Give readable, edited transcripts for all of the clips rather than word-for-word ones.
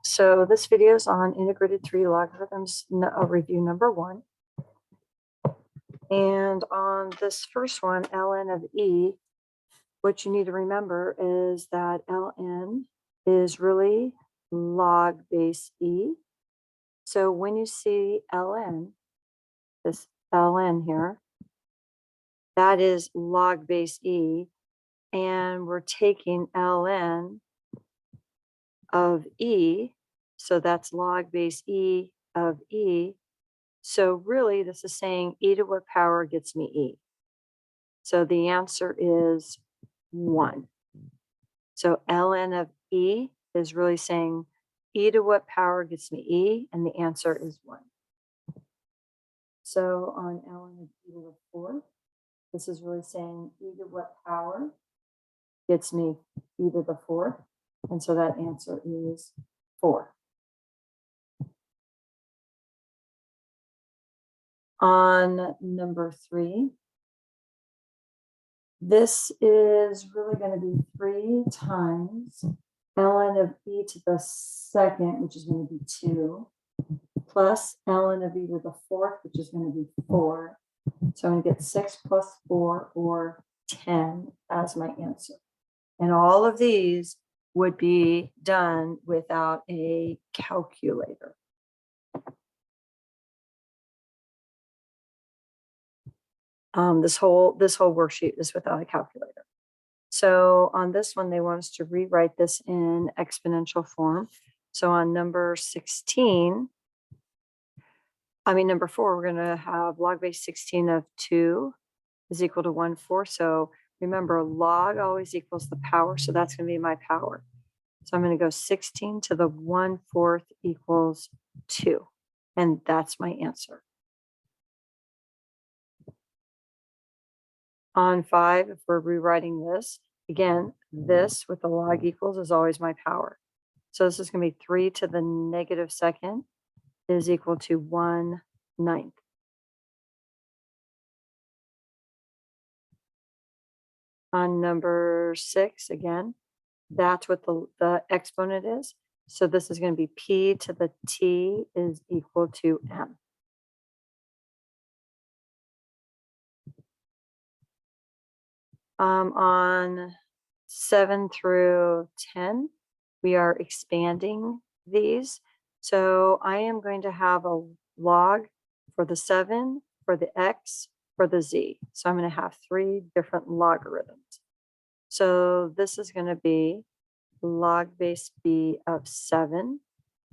So this video is on integrated three logarithms review number 1. And on this first one, ln of e, what you need to remember is that ln is really log base e. So when you see ln, this ln here, that is log base e, and we're taking ln of e, so that's log base e of e. So really this is saying e to what power gets me e. So the answer is 1. So ln of e is really saying e to what power gets me e, and the answer is 1. So on ln of e to the 4th, this is really saying e to what power gets me e to the 4th, and so that answer is 4. On number 3, this is really going to be 3 times ln of e to the 2nd, which is going to be 2, plus ln of e to the 4th, which is going to be 4. So I'm going to get 6 plus 4, or 10, as my answer. And all of these would be done without a calculator. This whole worksheet is without a calculator. So on this one, they want us to rewrite this in exponential form. So on number 4, we're going to have log base 16 of 2 is equal to 1/4. So remember, log always equals the power. So that's going to be my power. So I'm going to go 16 to the 1/4 equals 2. And that's my answer. On 5, if we're rewriting this, again, this with the log equals is always my power. So this is going to be 3 to the negative 2nd is equal to 1/9. On number 6, again, that's what the exponent is. So this is going to be p to the t is equal to m. On 7 through 10, we are expanding these. So I am going to have a log for the 7, for the x, for the z. So I'm going to have 3 different logarithms. So this is going to be log base b of 7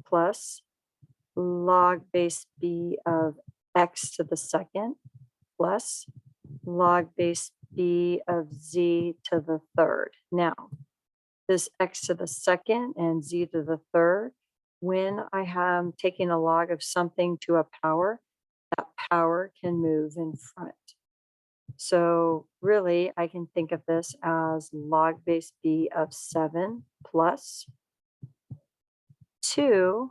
plus log base b of x to the 2nd plus log base b of z to the 3rd. Now, this x to the 2nd and z to the 3rd, when I am taking a log of something to a power, that power can move in front. So really, I can think of this as log base b of 7 plus 2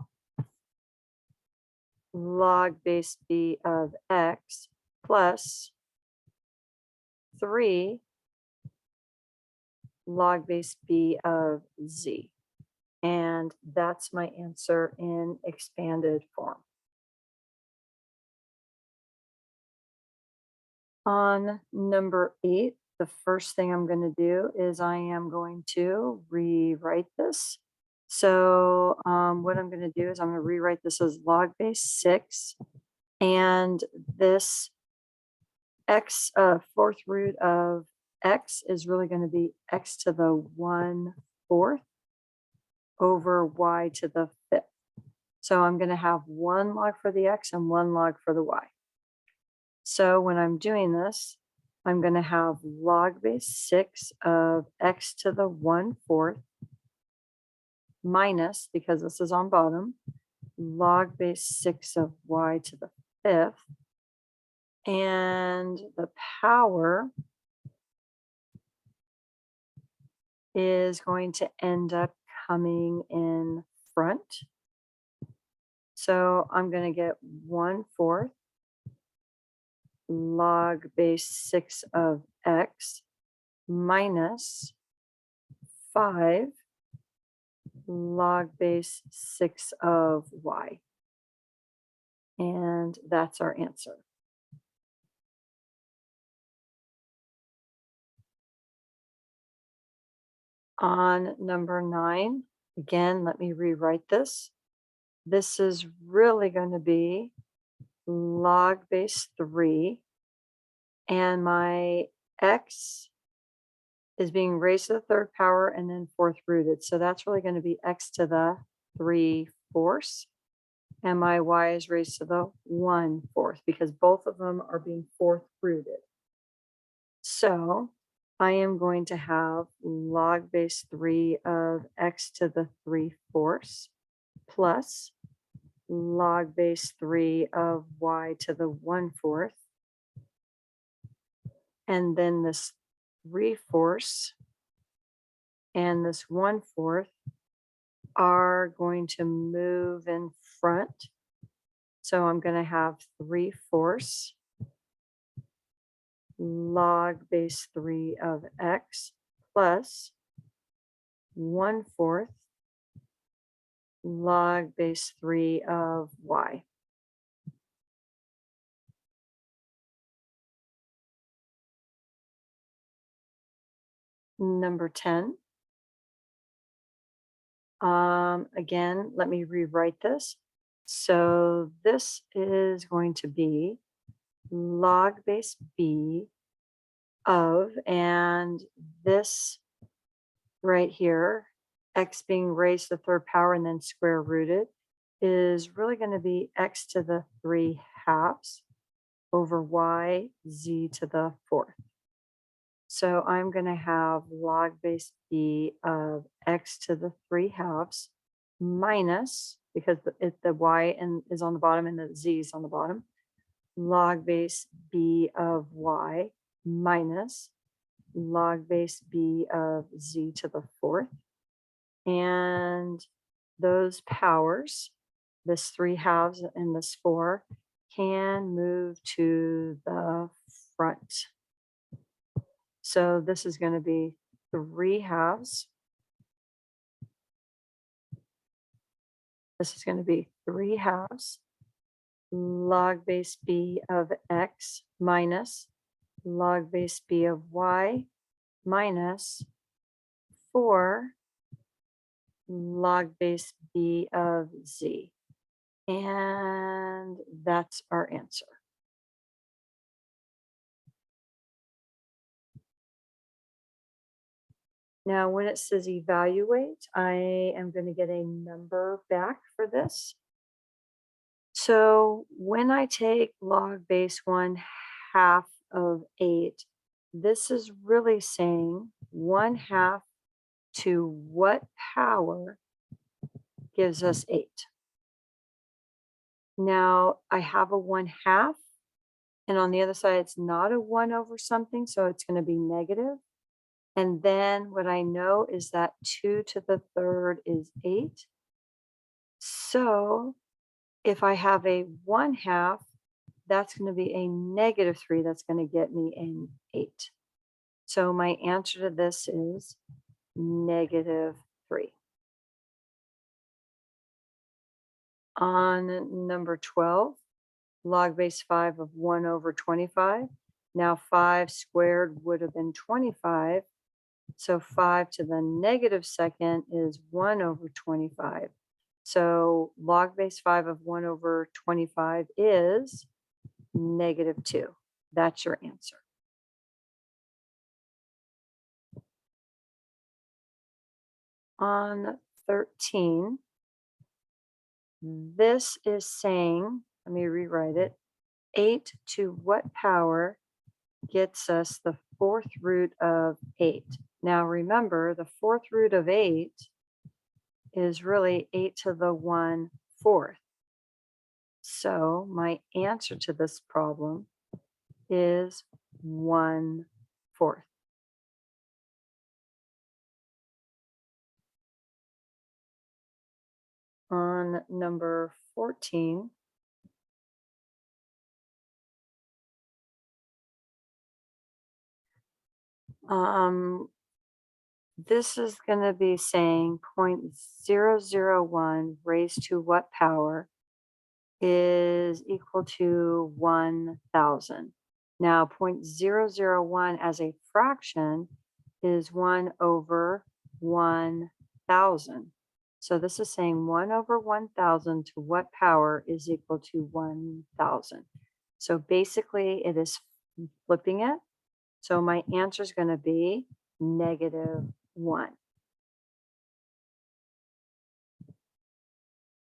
log base b of x plus 3 log base b of z. And that's my answer in expanded form. On number 8, the first thing I'm going to do is I am going to rewrite this. So what I'm going to do is I'm going to rewrite this as log base 6. And this x, 4th root of x is really going to be x to the 1/4 over y to the 5th. So I'm going to have 1 log for the x and 1 log for the y. So when I'm doing this, I'm going to have log base 6 of x to the 1/4 minus, because this is on bottom, log base 6 of y to the 5th. And the power is going to end up coming in front. So I'm going to get 1/4 log base 6 of x minus 5 log base 6 of y. And that's our answer. On number 9, again, let me rewrite this. This is really going to be log base 3, and my x is being raised to the third power and then fourth rooted. So that's really going to be x to the 3/4, and my y is raised to the 1/4 because both of them are being fourth rooted. So I am going to have log base 3 of x to the 3/4 plus log base 3 of y to the 1/4. And then this 3/4 and this 1/4 are going to move in front. So I'm going to have 3/4 log base 3 of x plus 1/4 log base 3 of y. Number 10. Again, let me rewrite this. So this is going to be log base b of, and this right here, x being raised to the third power and then square rooted, is really going to be x to the 3/2 over y z to the 4th. So I'm going to have log base b of x to the 3/2 minus, because the y is on the bottom and the z is on the bottom, log base b of y minus log base b of z to the 4th. And those powers, this 3/2 and this 4, can move to the front. So this is going to be 3/2. This is going to be 3/2 log base b of x minus log base b of y minus 4 log base b of z. And that's our answer. Now, when it says evaluate, I am going to get a number back for this. So when I take log base 1/2 of 8, this is really saying 1/2 to what power gives us 8. Now I have a 1/2, and on the other side, it's not a 1 over something, so it's going to be negative. And then what I know is that 2 to the 3rd is 8. So if I have a 1/2, that's going to be a -3. That's going to get me an 8. So my answer to this is -3. On number 12, log base 5 of 1 over 25. Now 5 squared would have been 25. So 5 to the -2nd is 1 over 25. So log base 5 of 1 over 25 is -2. That's your answer. On 13, this is saying, let me rewrite it, 8 to what power gets us the 4th root of 8? Now remember, the 4th root of 8 is really 8 to the 1/4. So my answer to this problem is 1/4. On number 14, This is going to be saying 0.001 raised to what power is equal to 1,000. Now 0.001 as a fraction is 1 over 1,000. So this is saying 1 over 1,000 to what power is equal to 1,000. So basically it is flipping it. So my answer is going to be -1.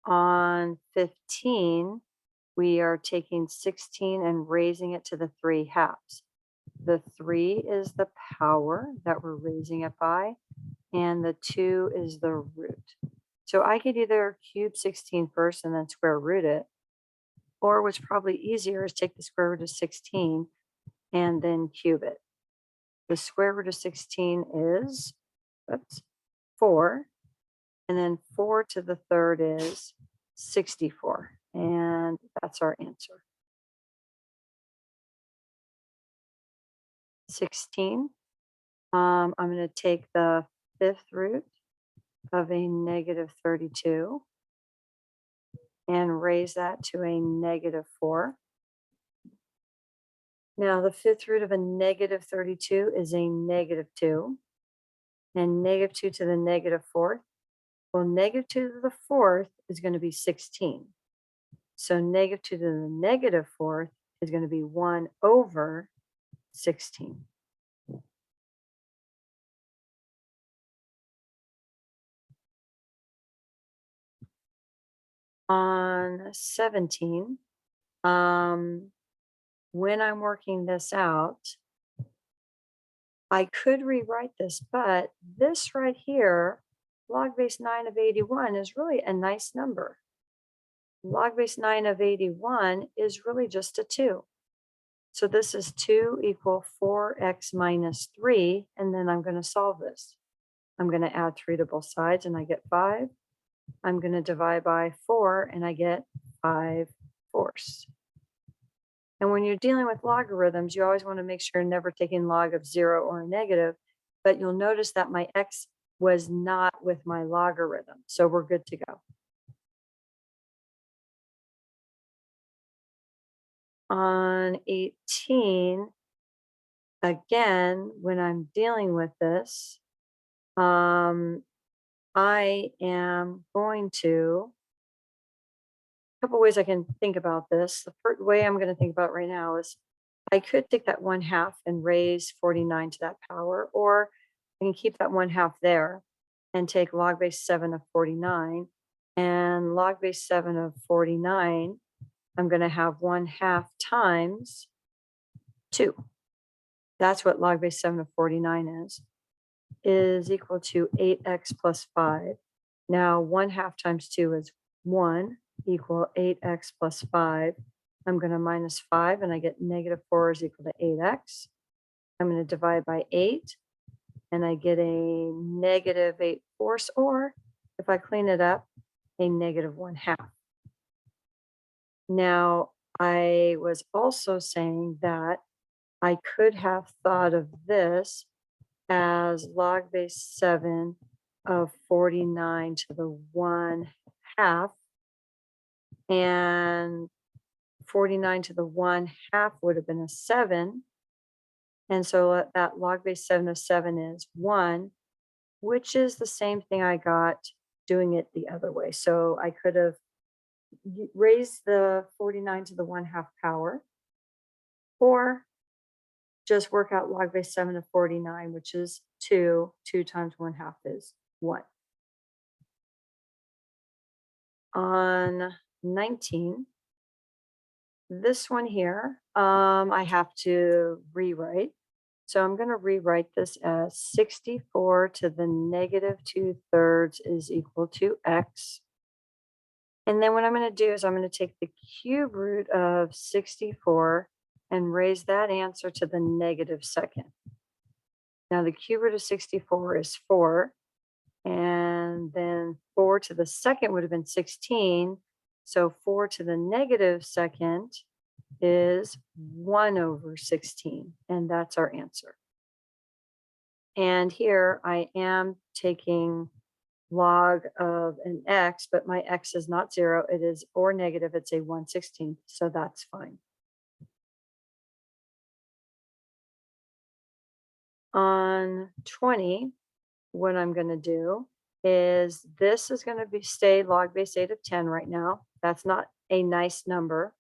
On 15, we are taking 16 and raising it to the 3/2. The 3 is the power that we're raising it by, and the 2 is the root. So I could either cube 16 first and then square root it, or what's probably easier is take the square root of 16 and then cube it. The square root of 16 is, oops, 4, and then 4 to the third is 64, and that's our answer. 16, I'm going to take the 5th root of a -32 and raise that to a -4. Now the 5th root of a -32 is a -2, and -2 to the -4th, well, -2 to the 4th is going to be 16. So -2 to the -4th is going to be 1 over 16. On 17, when I'm working this out, I could rewrite this, but this right here, log base 9 of 81 is really a nice number. Log base 9 of 81 is really just a 2. So this is 2 equal 4x minus 3, and then I'm going to solve this. I'm going to add 3 to both sides, and I get 5. I'm going to divide by 4, and I get 5/4. And when you're dealing with logarithms, you always want to make sure you're never taking log of 0 or a negative, but you'll notice that my x was not with my logarithm, so we're good to go. On 18, again, when I'm dealing with this, I am going to, a couple ways I can think about this. The first way I'm going to think about right now is I could take that 1/2 and raise 49 to that power, or I can keep that 1/2 there and take log base 7 of 49. And log base 7 of 49, I'm going to have 1/2 times 2. That's what log base 7 of 49 is equal to 8x plus 5. Now 1/2 times 2 is 1 equal 8x plus 5. I'm going to minus 5 and I get -4 is equal to 8x. I'm going to divide by 8 and I get a -8/4, or if I clean it up, a -1/2. Now, I was also saying that I could have thought of this as log base 7 of 49 to the 1/2, and 49 to the 1/2 would have been a 7. And so that log base 7 of 7 is 1, which is the same thing I got doing it the other way. So I could have raised the 49 to the 1/2 power, or just work out log base 7 of 49, which is 2. 2 times 1/2 is 1. On 19, this one here, I have to rewrite. So I'm going to rewrite this as 64 to the -2/3 is equal to x. And then what I'm going to do is I'm going to take the cube root of 64 and raise that answer to the -2nd. Now the cube root of 64 is 4, and then 4 to the 2nd would have been 16. So 4 to the -2nd is 1 over 16, and that's our answer. And here I am taking log of an x, but my x is not 0. It is or negative. It's a 1/16. So that's fine. On 20, what I'm going to do is this is going to be stay log base 8 of 10 right now. That's not a nice number.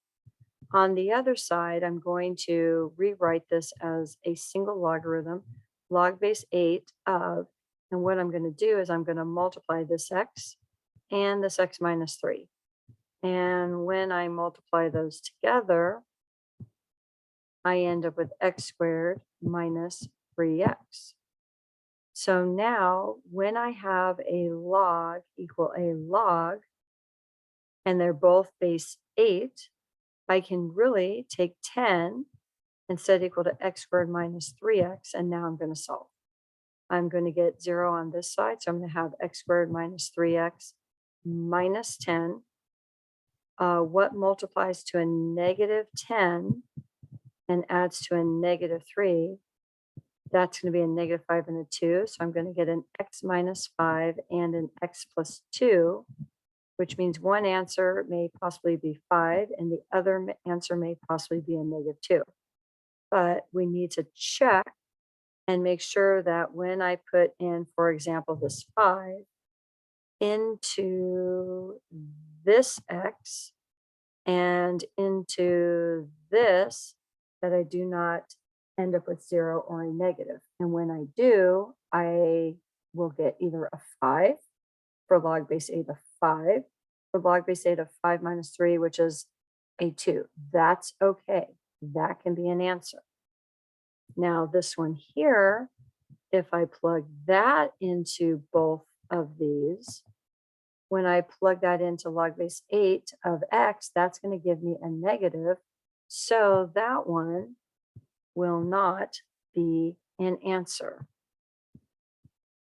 On the other side, I'm going to rewrite this as a single logarithm, log base 8 of, and what I'm going to do is I'm going to multiply this x and this x minus 3. And when I multiply those together, I end up with x squared minus 3x. So now when I have a log equal a log, and they're both base 8, I can really take 10 and set equal to x squared minus 3x, and now I'm going to solve. I'm going to get 0 on this side, so I'm going to have x squared minus 3x minus 10. What multiplies to a negative 10 and adds to a negative 3? That's going to be a negative 5 and a 2, so I'm going to get an x minus 5 and an x plus 2, which means one answer may possibly be 5 and the other answer may possibly be a negative 2. But we need to check and make sure that when I put in, for example, this 5 into this x and into this, that I do not end up with 0 or a negative. And when I do, I will get either a 5 for log base 8 of 5, for log base 8 of 5 minus 3, which is a 2. That's okay. That can be an answer. Now this one here, if I plug that into both of these, when I plug that into log base 8 of x, that's going to give me a negative. So that one will not be an answer.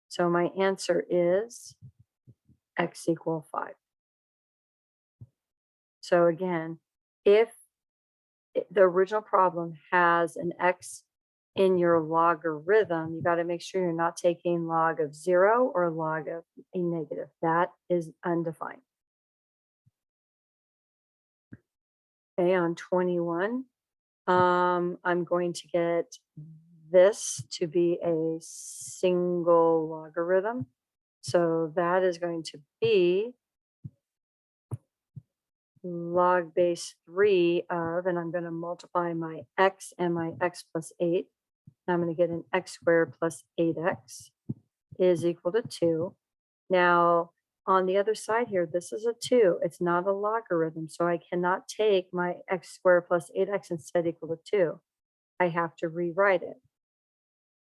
So my answer is x equal 5. So again, if the original problem has an x in your logarithm, you got to make sure you're not taking log of 0 or log of a negative. That is undefined. Okay, on 21, I'm going to get this to be a single logarithm. So that is going to be log base 3 of, and I'm going to multiply my x and my x plus 8. I'm going to get an x squared plus 8x is equal to 2. Now, on the other side here, this is a 2. It's not a logarithm, so I cannot take my x squared plus 8x and set equal to 2. I have to rewrite it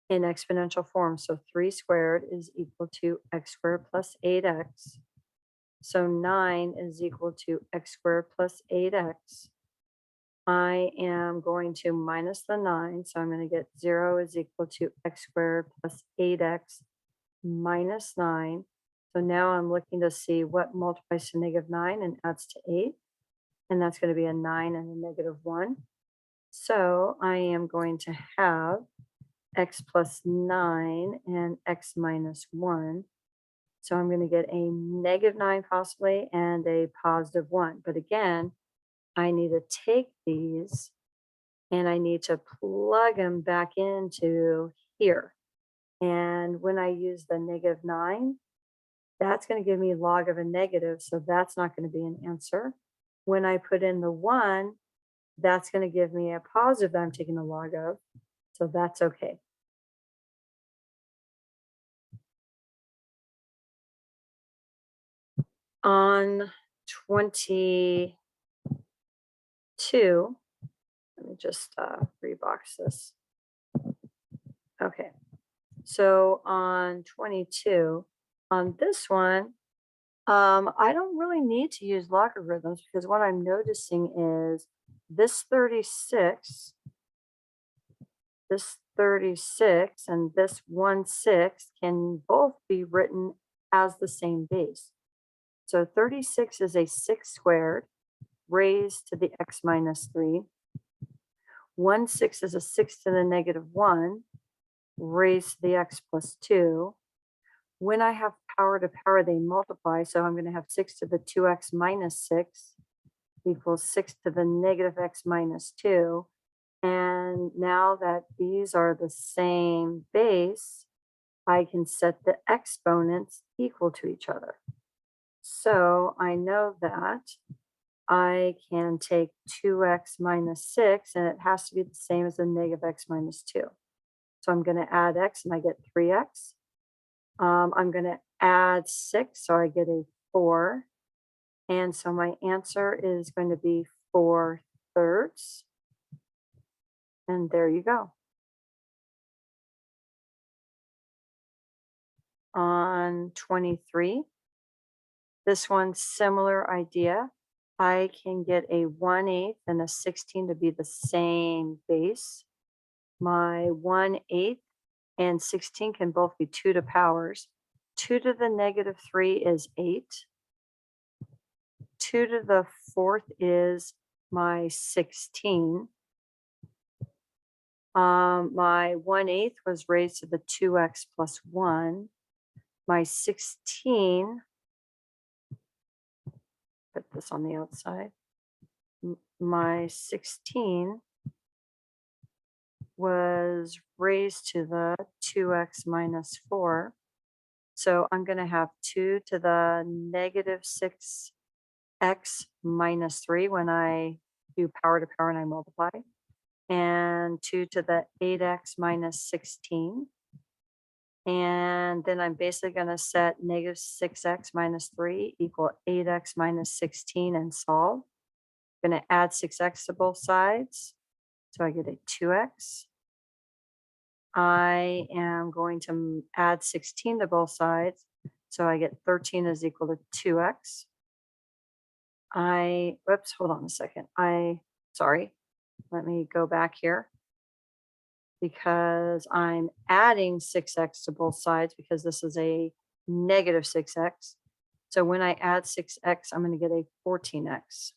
in exponential form. So 3 squared is equal to x squared plus 8x. So 9 is equal to x squared plus 8x. I am going to minus the 9, so I'm going to get 0 is equal to x squared plus 8x minus 9. So now I'm looking to see what multiplies to negative 9 and adds to 8. And that's going to be a 9 and a negative 1. So I am going to have x plus 9 and x minus 1. So I'm going to get a negative 9 possibly and a positive 1. But again, I need to take these and I need to plug them back into here. And when I use the negative 9, that's going to give me log of a negative. So that's not going to be an answer. When I put in the 1, that's going to give me a positive that I'm taking the log of. So that's okay. On 22, let me just rebox this. Okay, so on 22, on this one, I don't really need to use logarithms because what I'm noticing is this 36, and this 1/6 can both be written as the same base. So 36 is a 6 squared raised to the x minus 3. 1/6 is a 6 to the negative 1. raised to the x plus 2. When I have power to power, they multiply. So I'm going to have 6 to the 2x minus 6 equals 6 to the negative x minus 2. And now that these are the same base, I can set the exponents equal to each other. So I know that I can take 2x minus 6, and it has to be the same as the negative x minus 2. So I'm going to add x, and I get 3x. I'm going to add 6, so I get a 4. And so my answer is going to be 4/3. And there you go. On 23, this one's similar idea. I can get a 1/8 and a 16 to be the same base. My 1/8 and 16 can both be 2 to powers. 2 to the negative 3 is 8. 2 to the 4th is my 16. My 1/8 was raised to the 2x plus 1. My 16, put this on the outside. My 16 was raised to the 2x minus 4. So I'm going to have 2 to the negative 6x minus 3 when I do power to power and I multiply, and 2 to the 8x minus 16. And then I'm basically going to set negative 6x minus 3 equal 8x minus 16 and solve. I'm going to add 6x to both sides. So I get a 2x. I am going to add 16 to both sides. So I get 13 is equal to 2x. Whoops, hold on a second. Sorry, let me go back here, because I'm adding 6x to both sides because this is a negative 6x. So when I add 6x, I'm going to get a 14x.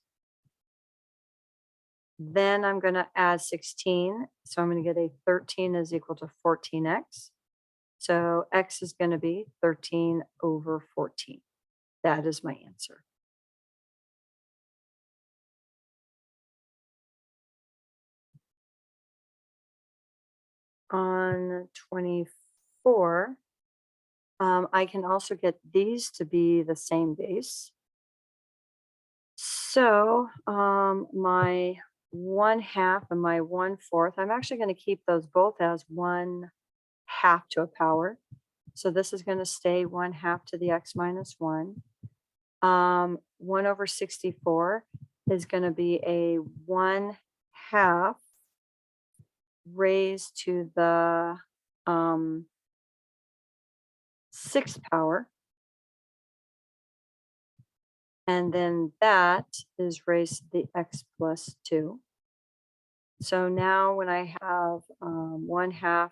Then I'm going to add 16. So I'm going to get a 13 is equal to 14x. So x is going to be 13 over 14. That is my answer. On 24, I can also get these to be the same base. So my 1/2 and my 1/4, I'm actually going to keep those both as 1/2 to a power. So this is going to stay 1/2 to the x minus 1. 1 over 64 is going to be a 1/2 raised to the 6th power. And then that is raised to the x plus 2. So now when I have 1/2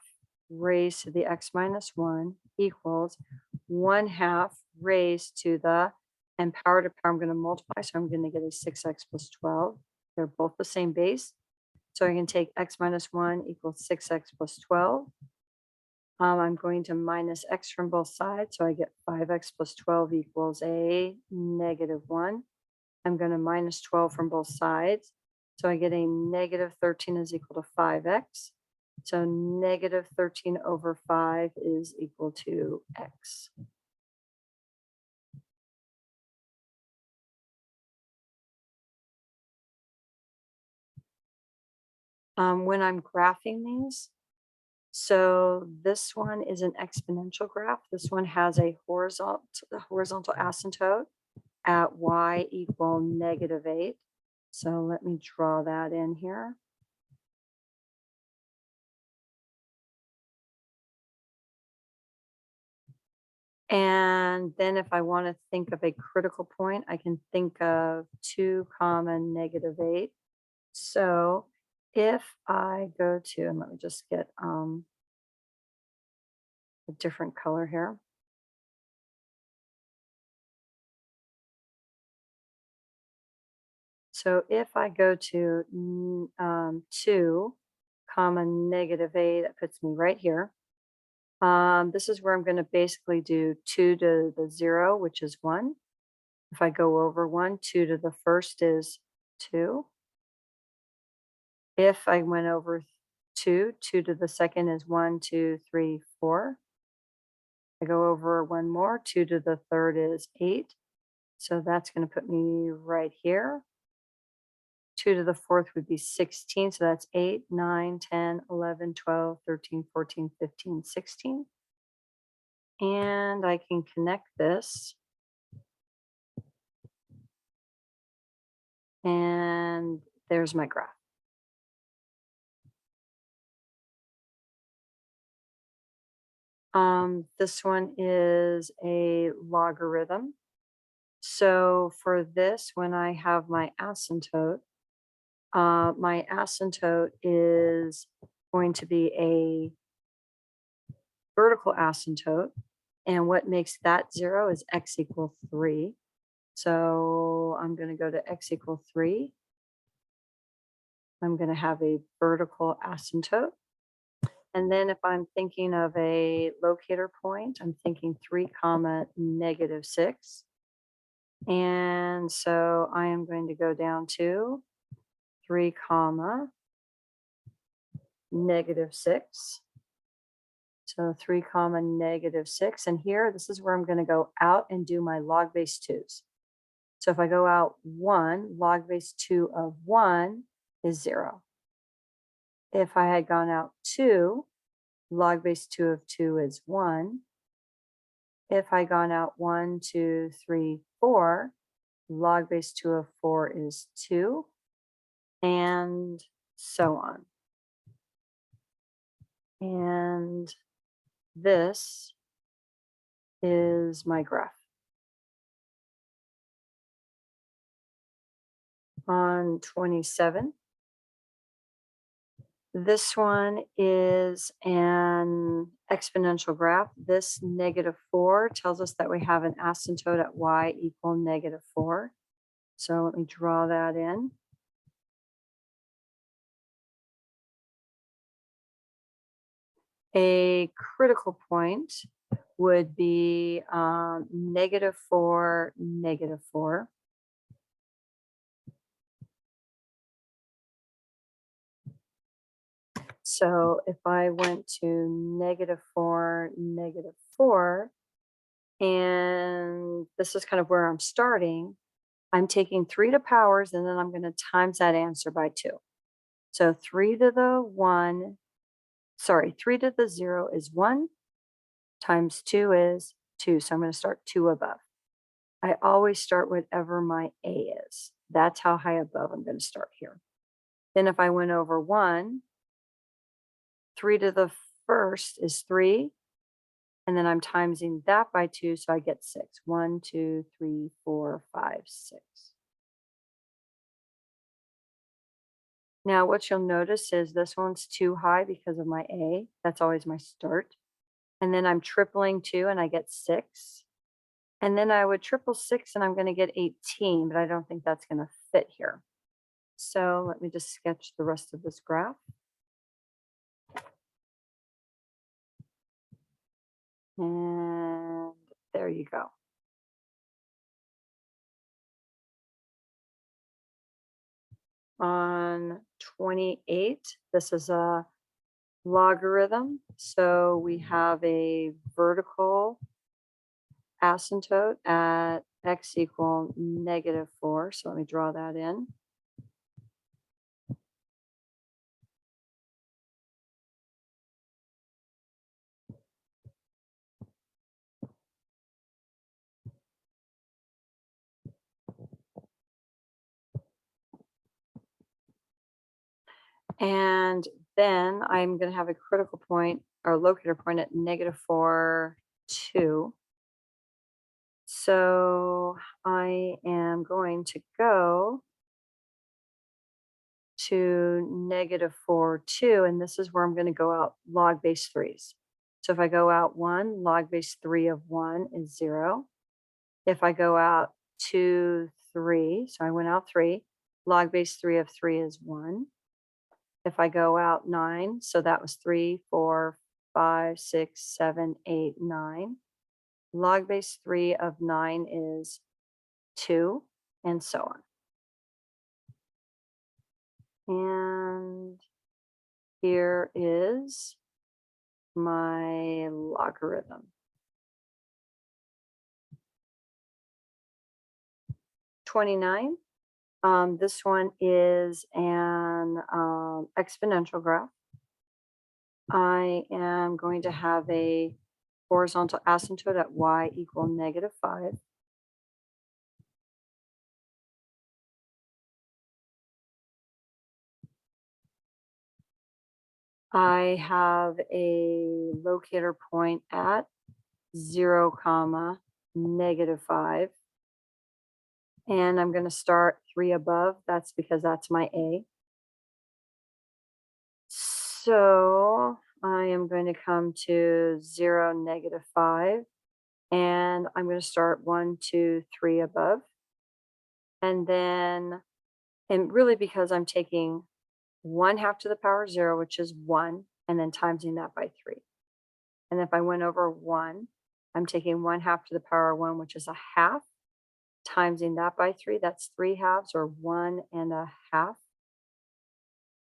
raised to the x minus 1 equals 1/2 raised to the, and power to power, I'm going to multiply. So I'm going to get a 6x plus 12. They're both the same base. So I can take x minus 1 equals 6x plus 12. I'm going to minus x from both sides. So I get 5x plus 12 equals a -1. I'm going to minus 12 from both sides. So I get a negative 13 is equal to 5x. So negative 13 over 5 is equal to x. When I'm graphing these, so this one is an exponential graph. This one has a horizontal asymptote at y equal -8. So let me draw that in here. And then if I want to think of a critical point, I can think of 2 comma -8. So if I go to, and let me just get a different color here. So if I go to 2 comma -8, that puts me right here. This is where I'm going to basically do 2 to the 0, which is 1. If I go over 1, 2 to the first is 2. If I went over 2, 2 to the second is 1, 2, 3, 4. I go over one more, 2 to the third is 8. So that's going to put me right here. 2 to the fourth would be 16. So that's 8, 9, 10, 11, 12, 13, 14, 15, 16. And I can connect this. And there's my graph. This one is a logarithm. So for this, when I have my asymptote is going to be a vertical asymptote. And what makes that 0 is x equal 3. So I'm going to go to x equal 3. I'm going to have a vertical asymptote. And then if I'm thinking of a locator point, I'm thinking 3 comma negative 6. And so I am going to go down to 3 comma negative 6. So 3 comma negative 6. And here, this is where I'm going to go out and do my log base 2s. So if I go out 1, log base 2 of 1 is 0. If I had gone out 2, log base 2 of 2 is 1. If I gone out 1, 2, 3, 4, log base 2 of 4 is 2, and so on. And this is my graph. On 27, this one is an exponential graph. This -4 tells us that we have an asymptote at y equal -4. So let me draw that in. A critical point would be -4, -4. So if I went to -4, -4, and this is kind of where I'm starting, I'm taking 3 to powers, and then I'm going to times that answer by 2. So 3 to the 1, sorry, 3 to the 0 is 1, times 2 is 2. So I'm going to start 2 above. I always start whatever my A is. That's how high above I'm going to start here. Then if I went over 1, 3 to the first is 3. And then I'm timesing that by 2, so I get 6. 1, 2, 3, 4, 5, 6. Now, what you'll notice is this one's too high because of my A. That's always my start. And then I'm tripling 2 and I get 6. And then I would triple 6 and I'm going to get 18, but I don't think that's going to fit here. So let me just sketch the rest of this graph. And there you go. On 28, this is a logarithm. So we have a vertical asymptote at x equal -4. So let me draw that in. And then I'm going to have a critical point or locator point at -4, 2. So I am going to go to -4, 2, and this is where I'm going to go out log base 3s. So if I go out 1, log base 3 of 1 is 0. If I go out 2, 3, so I went out 3, log base 3 of 3 is 1. If I go out 9, so that was 3, 4, 5, 6, 7, 8, 9. Log base 3 of 9 is 2, and so on. And here is my logarithm. 29. This one is an exponential graph. I am going to have a horizontal asymptote at y equal -5. I have a locator point at 0, -5. And I'm going to start 3 above. That's because that's my A. So I am going to come to 0, -5. And I'm going to start 1, 2, 3 above. And then, and really because I'm taking 1/2 to the power 0, which is 1, and then timesing that by 3. And if I went over 1, I'm taking 1/2 to the power 1, which is 1/2, timesing that by 3. That's 3/2, or 1 1/2.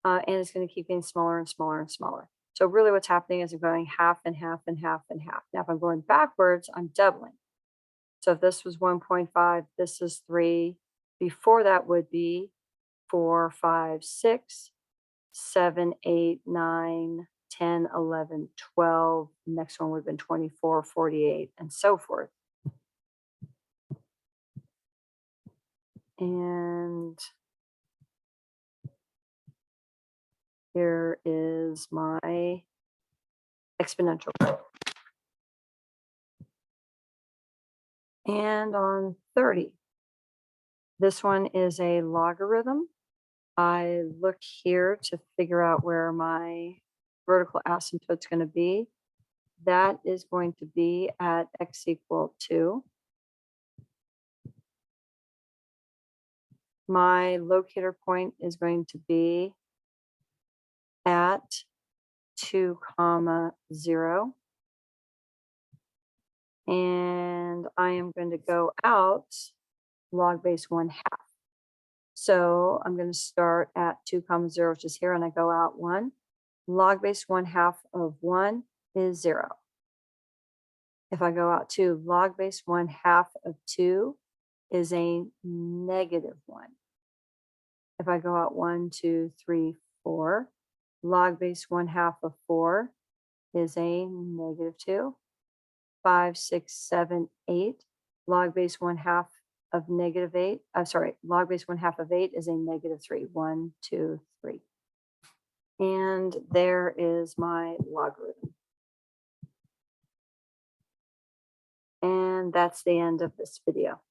And it's going to keep getting smaller and smaller and smaller. So really what's happening is I'm going half and half and half and half. Now if I'm going backwards, I'm doubling. So if this was 1.5, this is 3. Before that would be 4, 5, 6, 7, 8, 9, 10, 11, 12. Next one would have been 24, 48, and so forth. And here is my exponential growth. And on 30, this one is a logarithm. I look here to figure out where my vertical asymptote is going to be. That is going to be at x equal 2. My locator point is going to be at 2, 0. And I am going to go out log base 1/2. So I'm going to start at 2, 0, which is here, and I go out 1. Log base 1/2 of 1 is 0. If I go out 2, log base 1/2 of 2 is a -1. If I go out 1, 2, 3, 4, log base 1/2 of 4 is a -2. 5, 6, 7, 8. Log base 1/2 of -8. Log base 1/2 of 8 is a -3. 1, 2, 3. And there is my logarithm. And that's the end of this video.